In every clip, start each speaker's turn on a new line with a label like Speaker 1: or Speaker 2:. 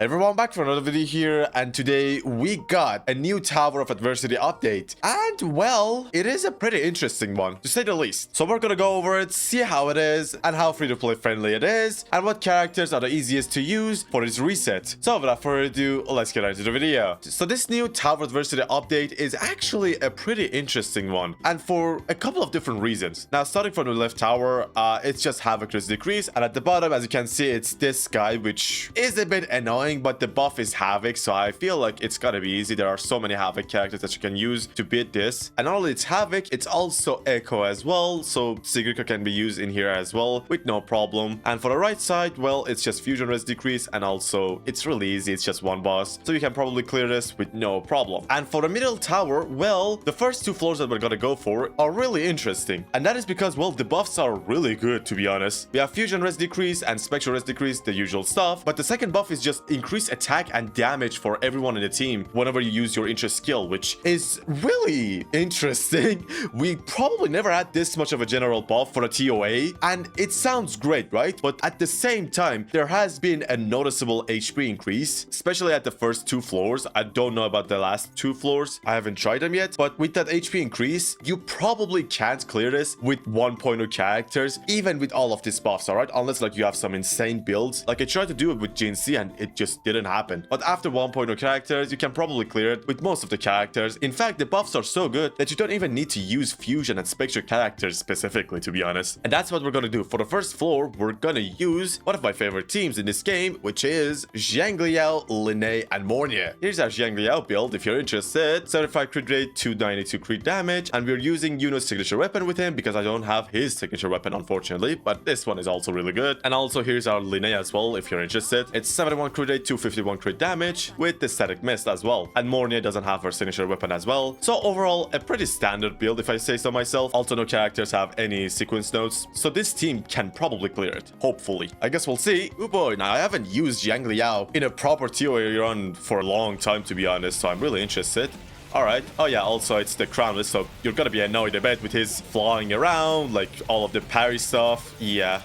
Speaker 1: Everyone, back for another video here, and today we got a new Tower of Adversity update. And well, it is a pretty interesting one, to say the least. So we're gonna go over it, see how it is, and how free-to-play friendly it is, and what characters are the easiest to use for its reset. So without further ado, let's get into the video. So this new Tower of Adversity update is actually a pretty interesting one, and for a couple of different reasons. Now, starting from the left tower, it's just Havoc risk decrease, and at the bottom, as you can see, it's this guy, which is a bit annoying, but the buff is Havoc, so I feel like it's gotta be easy. There are so many Havoc characters that you can use to beat this. And not only it's Havoc, it's also Echo as well, so Sigurka can be used in here as well with no problem. And for the right side, well, it's just Fusion Res decrease, and also it's really easy. It's just one boss, so you can probably clear this with no problem. And for the middle tower, well, the first two floors that we're gonna go for are really interesting, and that is because, well, the buffs are really good, to be honest. We have Fusion Res decrease and Spectral Res decrease, the usual stuff, but the second buff is just increase attack and damage for everyone in the team whenever you use your interest skill, which is really interesting. We probably never had this much of a general buff for a TOA, and it sounds great, right? But at the same time, there has been a noticeable HP increase, especially at the first two floors. I don't know about the last two floors. I haven't tried them yet, but with that HP increase, you probably can't clear this with 1.0 characters, even with all of these buffs, all right? Unless like you have some insane builds. Like I tried to do it with GNC and it just didn't happen. But after 1.0 characters, you can probably clear it with most of the characters. In fact, the buffs are so good that you don't even need to use Fusion and Spectre characters specifically, to be honest. And that's what we're gonna do. For the first floor, we're gonna use one of my favorite teams in this game, which is Zhangliao, Linne, and Mornia. Here's our Zhangliao build if you're interested. 75 crit rate, 292 crit damage, and we're using Yuno's signature weapon with him because I don't have his signature weapon, unfortunately, but this one is also really good. And also here's our Linne as well if you're interested. It's 71 crit rate, 251 crit damage with the static mist as well. And Mornia doesn't have her signature weapon as well. So overall, a pretty standard build if I say so myself. Also, no characters have any sequence nodes, so this team can probably clear it. Hopefully. I guess we'll see. Oh boy, now I haven't used Zhangliao in a proper TOA run for a long time, to be honest, so I'm really interested. Alright. Oh yeah, also it's the crownless, so you're gonna be annoyed a bit with his flying around, like all of the parry stuff. Yeah.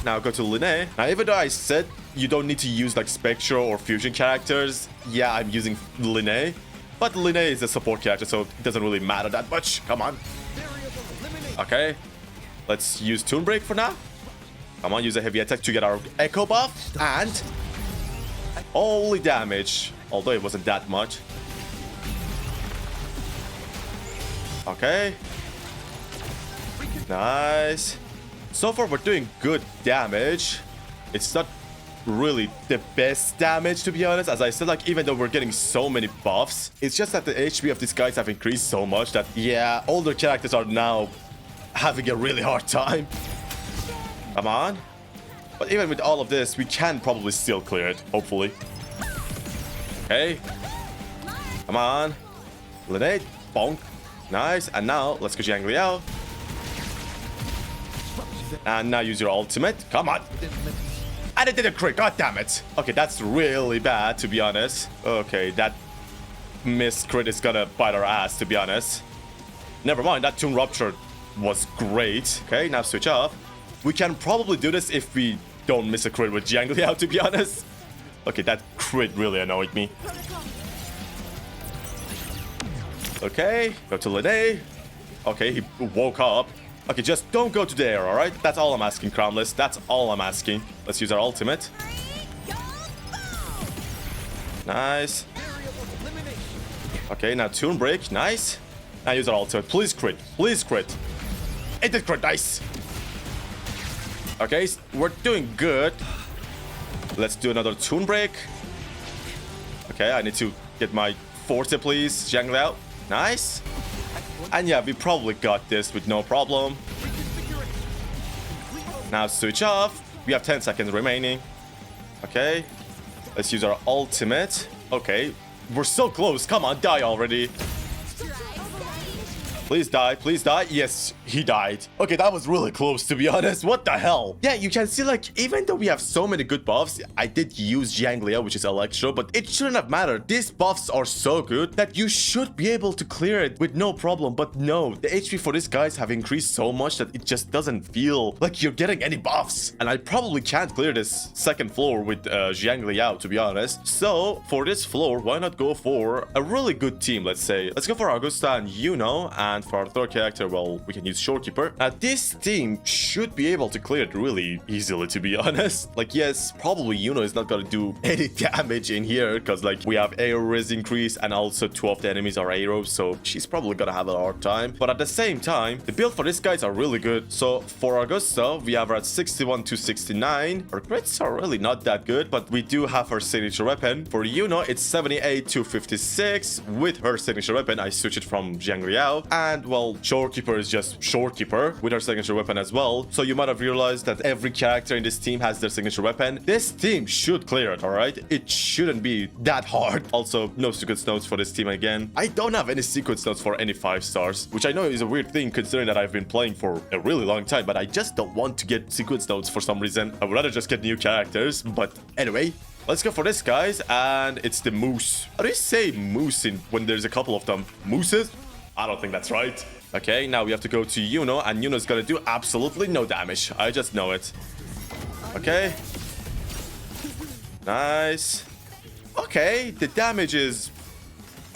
Speaker 1: Now go to Linne. Now, even though I said you don't need to use like Spectral or Fusion characters, yeah, I'm using Linne. But Linne is a support character, so it doesn't really matter that much. Come on. Okay. Let's use Toon Break for now. Come on, use a heavy attack to get our Echo buff. And holy damage. Although it wasn't that much. Okay. Nice. So far, we're doing good damage. It's not really the best damage, to be honest. As I said, like, even though we're getting so many buffs, it's just that the HP of these guys have increased so much that, yeah, older characters are now having a really hard time. Come on. But even with all of this, we can probably still clear it, hopefully. Okay. Come on. Linne, bonk. Nice. And now, let's go Zhangliao. And now use your ultimate. Come on. And it didn't crit. God damn it. Okay, that's really bad, to be honest. Okay, that missed crit is gonna bite our ass, to be honest. Never mind. That Tomb Rupture was great. Okay, now switch off. We can probably do this if we don't miss a crit with Zhangliao, to be honest. Okay, that crit really annoyed me. Okay, go to Linne. Okay, he woke up. Okay, just don't go to the air, alright? That's all I'm asking, Crownless. That's all I'm asking. Let's use our ultimate. Nice. Okay, now Toon Break. Nice. Now use our ultimate. Please crit. Please crit. It did crit. Nice. Okay, we're doing good. Let's do another Toon Break. Okay, I need to get my Forte, please. Zhangliao. Nice. And yeah, we probably got this with no problem. Now switch off. We have 10 seconds remaining. Okay. Let's use our ultimate. Okay. We're so close. Come on, die already. Please die. Please die. Yes, he died. Okay, that was really close, to be honest. What the hell? Yeah, you can see, like, even though we have so many good buffs, I did use Jianglia, which is Electro, but it shouldn't have mattered. These buffs are so good that you should be able to clear it with no problem. But no, the HP for these guys have increased so much that it just doesn't feel like you're getting any buffs. And I probably can't clear this second floor with Jianglia, to be honest. So, for this floor, why not go for a really good team, let's say. Let's go for Augusta and Yuno, and for our third character, well, we can use Shorekeeper. Now, this team should be able to clear it really easily, to be honest. Like, yes, probably Yuno is not gonna do any damage in here, because, like, we have aero res increase, and also 2 of the enemies are arrows, so she's probably gonna have a hard time. But at the same time, the build for these guys are really good. So, for Augusta, we have her at 61 to 69. Her crits are really not that good, but we do have her signature weapon. For Yuno, it's 78 to 56. With her signature weapon, I switch it from Jianglia. And, well, Shorekeeper is just Shorekeeper with her signature weapon as well. So you might have realized that every character in this team has their signature weapon. This team should clear it, alright? It shouldn't be that hard. Also, no sequence notes for this team again. I don't have any sequence notes for any 5 stars, which I know is a weird thing considering that I've been playing for a really long time, but I just don't want to get sequence notes for some reason. I would rather just get new characters, but anyway. Let's go for this, guys, and it's the moose. How do you say moose when there's a couple of them? Mooses? I don't think that's right. Okay, now we have to go to Yuno, and Yuno's gonna do absolutely no damage. I just know it. Okay. Nice. Okay, the damage is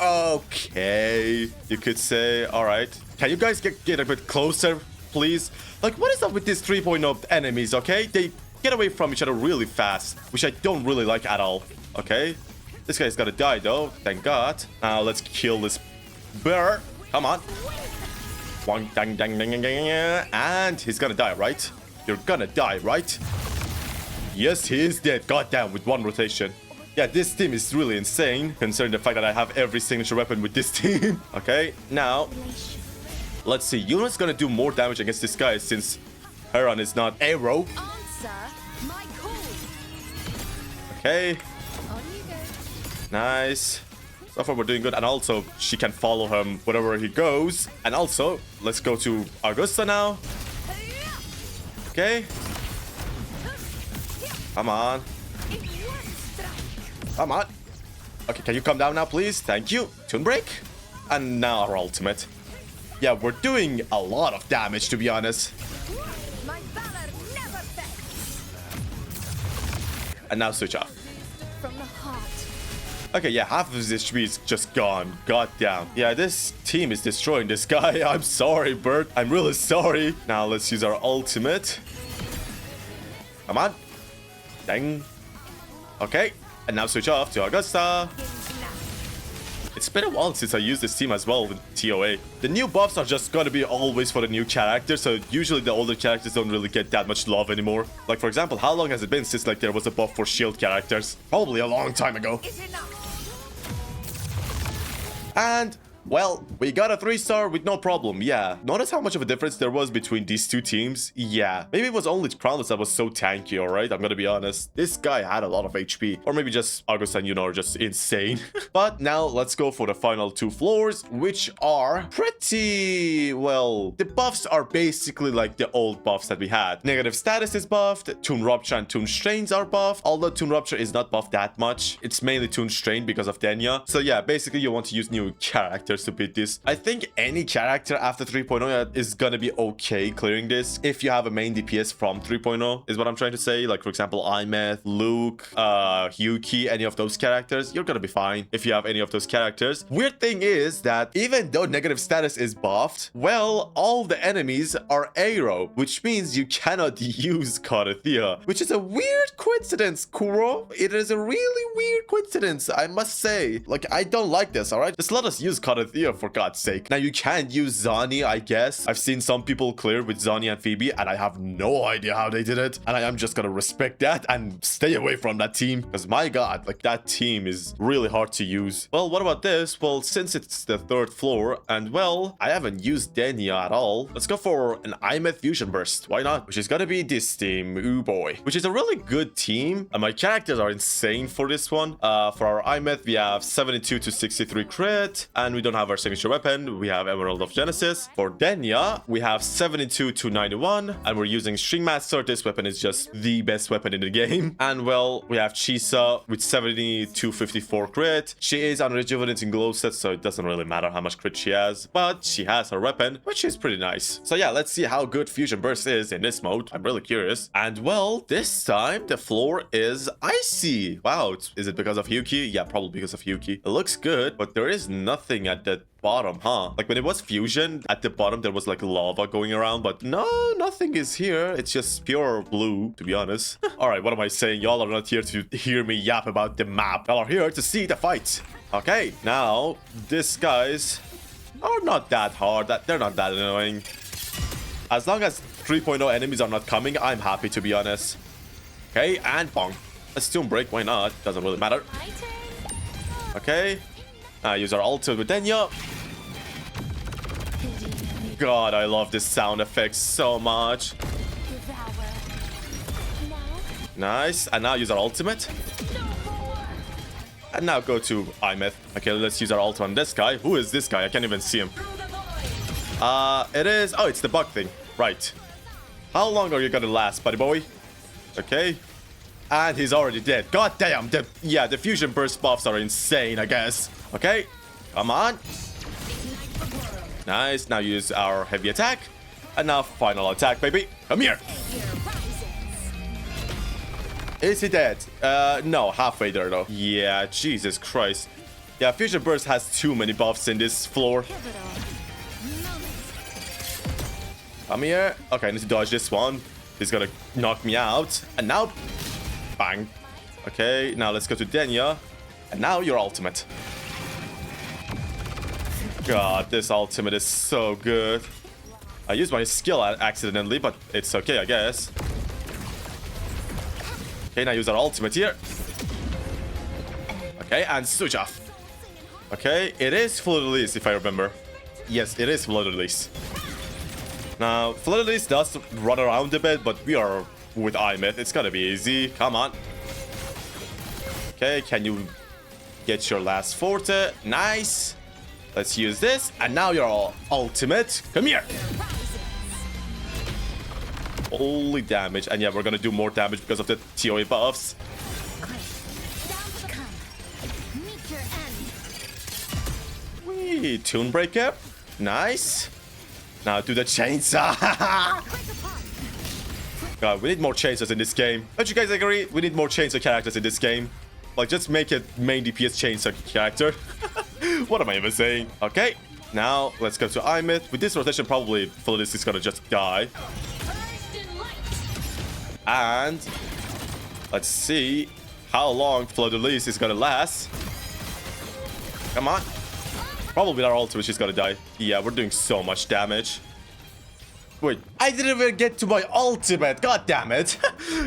Speaker 1: okay, you could say. All right. Can you guys get a bit closer, please? Like, what is up with these 3.0 enemies, okay? They get away from each other really fast, which I don't really like at all. Okay. This guy's gotta die, though. Thank God. Now, let's kill this bear. Come on. And he's gonna die, right? You're gonna die, right? Yes, he is dead. Goddamn, with 1 rotation. Yeah, this team is really insane, considering the fact that I have every signature weapon with this team. Okay, now, let's see. Yuno's gonna do more damage against this guy since Heron is not arrow. Okay. Nice. So far, we're doing good. And also, she can follow him wherever he goes. And also, let's go to Augusta now. Okay. Come on. Come on. Okay, can you come down now, please? Thank you. Toon break. And now our ultimate. Yeah, we're doing a lot of damage, to be honest. And now switch off. Okay, yeah, half of his HP is just gone. God damn. Yeah, this team is destroying this guy. I'm sorry, Bert. I'm really sorry. Now let's use our ultimate. Come on. Dang. Okay. And now switch off to Augusta. It's been a while since I used this team as well with TOA. The new buffs are just gonna be always for the new characters, so usually the older characters don't really get that much love anymore. Like, for example, how long has it been since, like, there was a buff for shield characters? Probably a long time ago. And, well, we got a 3-star with no problem, yeah. Notice how much of a difference there was between these two teams? Yeah. Maybe it was only Crownless that was so tanky, alright? I'm gonna be honest. This guy had a lot of HP. Or maybe just August and Yuno are just insane. But now, let's go for the final 2 floors, which are pretty... well, the buffs are basically like the old buffs that we had. Negative status is buffed, Toon Rupture and Toon Strains are buffed, although Toon Rupture is not buffed that much. It's mainly Toon Strain because of Denya. So yeah, basically you want to use new characters to beat this. I think any character after 3.0 is gonna be okay clearing this if you have a main DPS from 3.0 is what I'm trying to say. Like, for example, Imeth, Luke, Yuki, any of those characters, you're gonna be fine if you have any of those characters. Weird thing is that even though negative status is buffed, well, all the enemies are aero, which means you cannot use Karathea, which is a weird coincidence, Kuro. It is a really weird coincidence, I must say. Like, I don't like this, all right? Just let us use Karathea, for God's sake. Now, you can use Zani, I guess. I've seen some people clear with Zani and Phoebe, and I have no idea how they did it. And I am just gonna respect that and stay away from that team. Because, my God, like, that team is really hard to use. Well, what about this? Well, since it's the 3rd floor, and, well, I haven't used Denya at all, let's go for an Imeth Fusion Burst. Why not? Which is gonna be this team. Ooh, boy. Which is a really good team. And my characters are insane for this one. For our Imeth, we have 72 to 63 crit, and we don't have our signature weapon. We have Emerald of Genesis. For Denya, we have 72 to 91, and we're using String Master. This weapon is just the best weapon in the game. And well, we have Chisa with 70 to 54 crit. She is on Rejuvenating Glow set, so it doesn't really matter how much crit she has, but she has her weapon, which is pretty nice. So yeah, let's see how good Fusion Burst is in this mode. I'm really curious. And well, this time the floor is icy. Wow, is it because of Yuki? Yeah, probably because of Yuki. It looks good, but there is nothing at the bottom, huh? Like when it was Fusion, at the bottom there was like lava going around, but no, nothing is here. It's just pure blue, to be honest. All right, what am I saying? Y'all are not here to hear me yap about the map. Y'all are here to see the fight. Okay, now these guys are not that hard. They're not that annoying. As long as 3.0 enemies are not coming, I'm happy, to be honest. Okay, and bong. A Stone Break, why not? Doesn't really matter. Okay. Use our ultimate with Denya. God, I love this sound effect so much. Nice. And now use our ultimate. And now go to Imeth. Okay, let's use our ultimate on this guy. Who is this guy? I can't even see him. It is... Oh, it's the bug thing. Right. How long are you gonna last, buddy boy? Okay. And he's already dead. God damn. The Fusion Burst buffs are insane, I guess. Okay. Come on. Nice. Now use our heavy attack. And now final attack, baby. Come here. Is he dead? No. Halfway there, though. Yeah, Jesus Christ. Yeah, Fusion Burst has too many buffs in this floor. Come here. Okay, I need to dodge this one. He's gonna knock me out. And now... Bang. Okay, now let's go to Denya. And now your ultimate. God, this ultimate is so good. I used my skill accidentally, but it's okay, I guess. Okay, now use our ultimate here. Okay, and switch off. Okay, it is full release, if I remember. Yes, it is full release. Now, full release does run around a bit, but we are... with Imeth, it's gonna be easy. Come on. Okay, can you get your last forte? Nice. Let's use this. And now your ultimate. Come here. Holy damage. And yeah, we're gonna do more damage because of the TOA buffs. Wee, Tune Breaker. Nice. Now do the chainsaw. God, we need more chainsaws in this game. Don't you guys agree? We need more chainsaw characters in this game. Like, just make it main DPS chainsaw character. What am I even saying? Okay, now let's go to Imeth. With this rotation, probably Phyllis is gonna just die. And let's see how long Flood Release is gonna last. Come on. Probably with our ultimate, she's gonna die. Yeah, we're doing so much damage. Wait, I didn't even get to my ultimate. God damn it.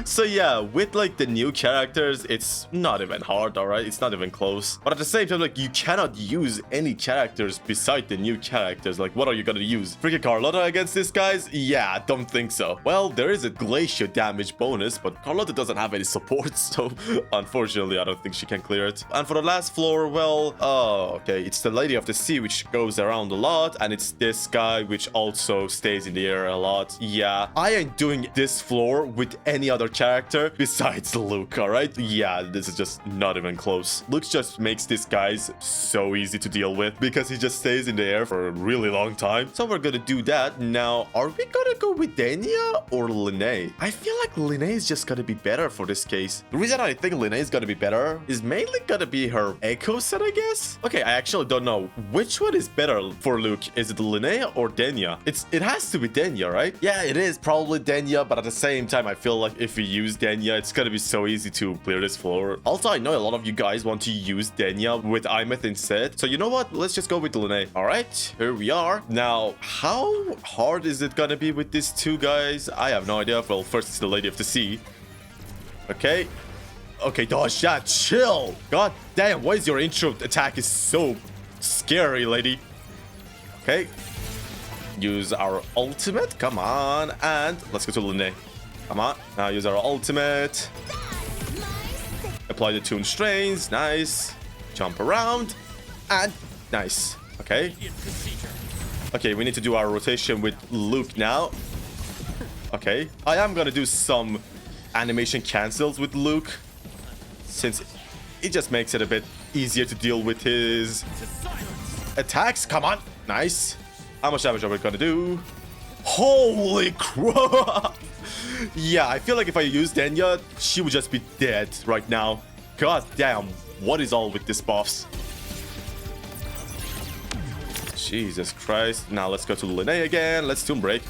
Speaker 1: So yeah, with like the new characters, it's not even hard, all right? It's not even close. But at the same time, like, you cannot use any characters beside the new characters. Like, what are you gonna use? Freaking Carlotta against these guys? Yeah, I don't think so. Well, there is a glacier damage bonus, but Carlotta doesn't have any support, so unfortunately, I don't think she can clear it. And for the last floor, well, oh, okay, it's the Lady of the Sea, which goes around a lot, and it's this guy, which also stays in the air a lot. Yeah, I ain't doing this floor with any other character besides Luke, all right? Yeah, this is just not even close. Luke just makes these guys so easy to deal with because he just stays in the air for a really long time. So we're gonna do that. Now, are we gonna go with Denya or Linné? I feel like Linné is just gonna be better for this case. The reason I think Linné is gonna be better is mainly gonna be her echo set, I guess. Okay, I actually don't know. Which one is better for Luke? Is it Linné or Denya? It has to be Denya, right? Yeah, it is probably Denya, but at the same time, I feel like if we use Denya, it's gonna be so easy to clear this floor. Also, I know a lot of you guys want to use Denya with Imeth instead. So you know what? Let's just go with Linné. All right, here we are. Now, how hard is it gonna be with these two guys? I have no idea. Well, first it's the Lady of the Sea. Okay. Okay, dodge that. Chill. God damn, why is your intro attack is so scary, lady? Okay. Use our ultimate. Come on. And let's go to Linné. Come on. Now use our ultimate. Apply the tune strains. Nice. Jump around. And nice. Okay. Okay, we need to do our rotation with Luke now. Okay. I am gonna do some animation cancels with Luke, since it just makes it a bit easier to deal with his attacks. Come on. Nice. How much damage are we gonna do? Holy crap. Yeah, I feel like if I use Denya, she would just be dead right now. God damn. What is all with this buffs? Jesus Christ. Now let's go to Linnea again. Let's Tomb Break.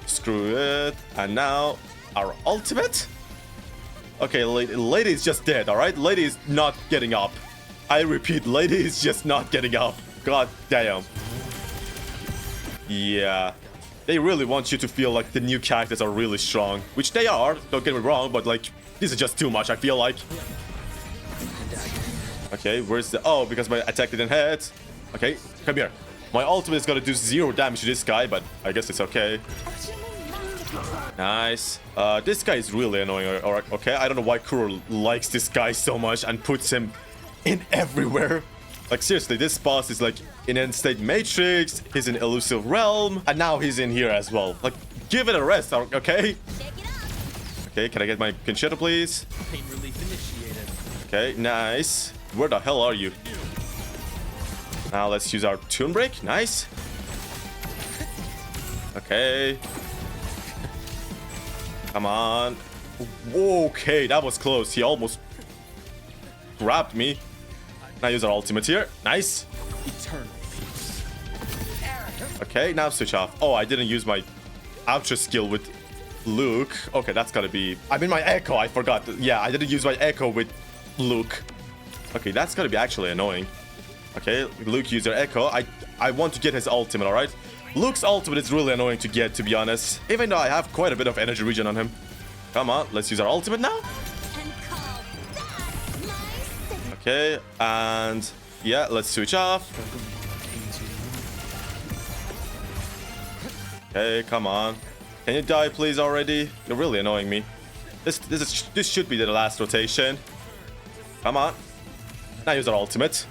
Speaker 1: Screw it. And now our ultimate. Okay, lady is just dead, alright? Lady is not getting up. I repeat, lady is just not getting up. God damn. Yeah. They really want you to feel like the new characters are really strong. Which they are, don't get me wrong, but like, this is just too much, I feel like. Okay, where's the... Oh, because my attack didn't hit. Okay, come here. My ultimate is gonna do 0 damage to this guy, but I guess it's okay. Nice. This guy is really annoying. Alright, okay. I don't know why Kuro likes this guy so much and puts him in everywhere. Like, seriously, this boss is like in End State Matrix, he's in Elusive Realm, and now he's in here as well. Like, give it a rest, okay? Okay, can I get my Conchetta, please? Pain relief initiated. Okay, nice. Where the hell are you? Now let's use our Tomb Break. Nice. Okay. Come on. Okay, that was close. He almost grabbed me. Now use our ultimate here. Nice. Okay, now switch off. Oh, I didn't use my Ultra skill with Luke. Okay, that's gotta be... I mean my Echo, I forgot. Yeah, I didn't use my Echo with Luke. Okay, that's gotta be actually annoying. Okay, Luke use your Echo. I want to get his ultimate, alright? Luke's ultimate is really annoying to get, to be honest. Even though I have quite a bit of energy regen on him. Come on, let's use our ultimate now. Okay, and yeah, let's switch off. Okay, come on. Can you die, please, already? You're really annoying me. This should be the last rotation. Come on. Now use our ultimate.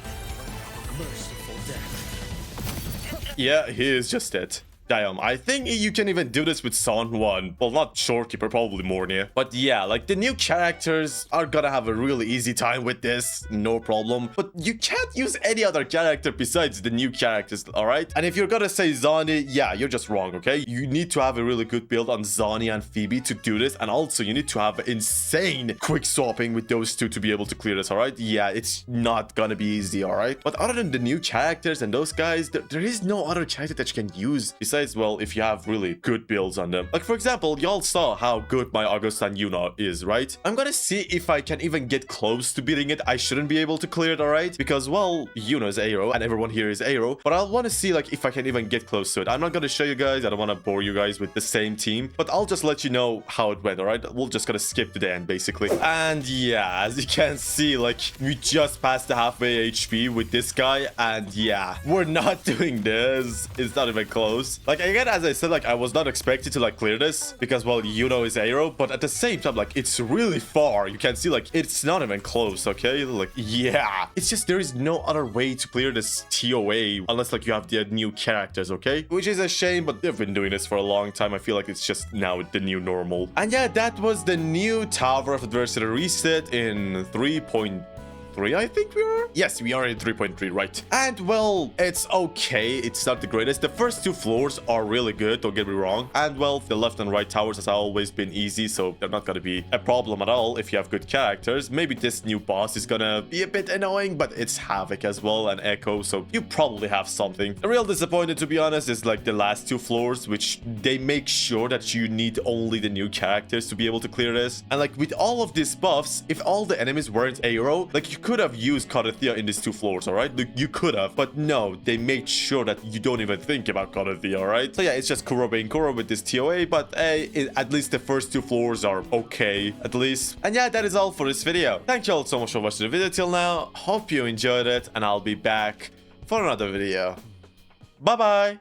Speaker 1: Yeah, he is just dead. Damn, I think you can even do this with Son 1. Well, not Shorekeeper, probably Mornia. But yeah, like the new characters are gonna have a really easy time with this, no problem. But you can't use any other character besides the new characters, alright? And if you're gonna say Zani, yeah, you're just wrong, okay? You need to have a really good build on Zani and Phoebe to do this. And also, you need to have insane quick swapping with those two to be able to clear this, alright? Yeah, it's not gonna be easy, alright? But other than the new characters and those guys, there is no other character that you can use besides, well, if you have really good builds on them. Like, for example, y'all saw how good my Augustan Yuna is, right? I'm gonna see if I can even get close to beating it. I shouldn't be able to clear it, alright? Because, well, Yuna is Aero, and everyone here is Aero. But I'll want to see, like, if I can even get close to it. I'm not gonna show you guys. I don't want to bore you guys with the same team. But I'll just let you know how it went, alright? We're just gonna skip to the end, basically. And yeah, as you can see, like, we just passed the halfway HP with this guy. And yeah, we're not doing this. It's not even close. Like, again, as I said, like, I was not expected to, like, clear this because, well, you know, it's Aero, but at the same time, like, it's really far. You can see, like, it's not even close, okay? Like, yeah, it's just there is no other way to clear this TOA unless, like, you have the new characters, okay? Which is a shame, but they've been doing this for a long time. I feel like it's just now the new normal. And yeah, that was the new Tower of Adversity reset in 3.3, I think we are. Yes, we are in 3.3, right? And well, it's okay. It's not the greatest. The first two floors are really good, don't get me wrong. And well, the left and right towers has always been easy, so they're not gonna be a problem at all if you have good characters. Maybe this new boss is gonna be a bit annoying, but it's Havoc as well and Echo, so you probably have something. The real disappointment, to be honest, is like the last two floors, which they make sure that you need only the new characters to be able to clear this. And like with all of these buffs, if all the enemies weren't Aero, like you could have used Corathea in these two floors, alright? You could have, but no, they made sure that you don't even think about Corathea, alright? So yeah, it's just Kuro being Kuro with this TOA, but hey, at least the first two floors are okay, at least. And yeah, that is all for this video. Thank you all so much for watching the video till now. Hope you enjoyed it, and I'll be back for another video. Bye-bye!